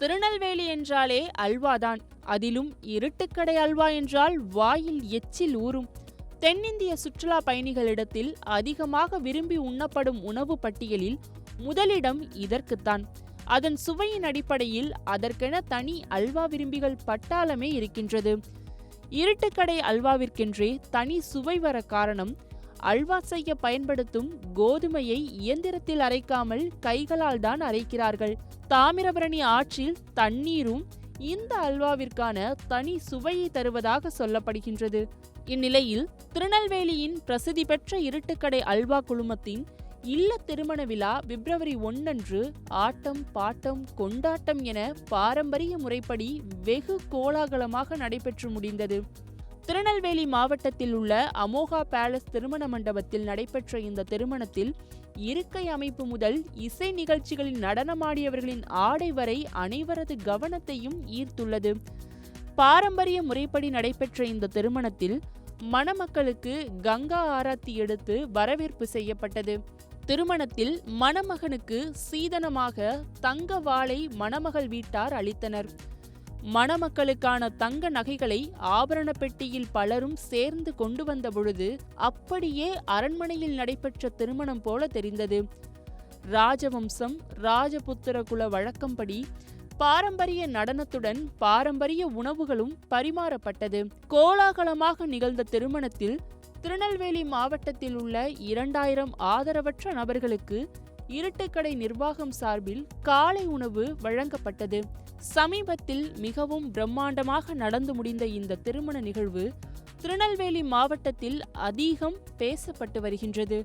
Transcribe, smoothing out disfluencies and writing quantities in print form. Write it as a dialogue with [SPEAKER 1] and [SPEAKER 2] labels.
[SPEAKER 1] திருநெல்வேலி என்றாலே அல்வாதான். அதிலும் இருட்டுக்கடை அல்வா என்றால் வாயில் எச்சில் ஊறும். தென்னிந்திய சுற்றுலா பயணிகளிடத்தில் அதிகமாக விரும்பி உண்ணப்படும் உணவு பட்டியலில் முதலிடம் இதற்குத்தான். அதன் சுவையின் அடிப்படையில் அதற்கென தனி அல்வா விரும்பிகள் பட்டாளமே இருக்கின்றது. இருட்டுக்கடை அல்வாவிற்கென்றே தனி சுவை வர காரணம், அல்வா செய்ய பயன்படுத்தும் கோதுமையை இயந்திரத்தில் அரைக்காமல் கைகளால் தான் அரைக்கிறார்கள். தாமிரபரணி ஆற்றில் தண்ணீரும் இந்த அல்வாவிற்கான தனி சுவையை தருவதாக சொல்லப்படுகின்றது. இந்நிலையில் திருநெல்வேலியின் பிரசித்தி பெற்ற இருட்டுக்கடை அல்வா குழுமத்தின் இல்ல திருமண விழா பிப்ரவரி 1 அன்று ஆட்டம் பாட்டம் கொண்டாட்டம் என பாரம்பரிய முறைப்படி வெகு கோலாகலமாக நடைபெற்று முடிந்தது. திருநெல்வேலி மாவட்டத்தில் உள்ள அமோகா பேலஸ் திருமண மண்டபத்தில் நடைபெற்ற இந்த திருமணத்தில் இருக்கை அமைப்பு முதல் இசை நிகழ்ச்சிகளில் நடனமாடியவர்களின் ஆடை வரை அனைவரது கவனத்தையும் ஈர்த்துள்ளது. பாரம்பரிய முறைப்படி நடைபெற்ற இந்த திருமணத்தில் மணமக்களுக்கு கங்கா ஆரத்தி எடுத்து வரவேற்பு செய்யப்பட்டது. திருமணத்தில் மணமகனுக்கு சீதனமாக தங்க வாளை மணமகள் வீட்டார் அளித்தனர். மணமக்களுக்கான தங்க நகைகளை ஆபரண பெட்டியில் பலரும் சேர்ந்து கொண்டு வந்த பொழுது அப்படியே அரண்மனையில் நடைபெற்ற திருமணம் போல தெரிந்தது. ராஜவம்சம் ராஜபுத்திர குல வழக்கம்படி பாரம்பரிய நடனத்துடன் பாரம்பரிய உணவுகளும் பரிமாறப்பட்டது. கோலாகலமாக நிகழ்ந்த திருமணத்தில் திருநெல்வேலி மாவட்டத்தில் உள்ள 2000 ஆதரவற்ற நபர்களுக்கு இருட்டுக்கடை நிர்வாகம் சார்பில் காலை உணவு வழங்கப்பட்டது. சமீபத்தில் மிகவும் பிரம்மாண்டமாக நடந்து முடிந்த இந்த திருமண நிகழ்வு திருநெல்வேலி மாவட்டத்தில் அதிகம் பேசப்பட்டு வருகின்றது.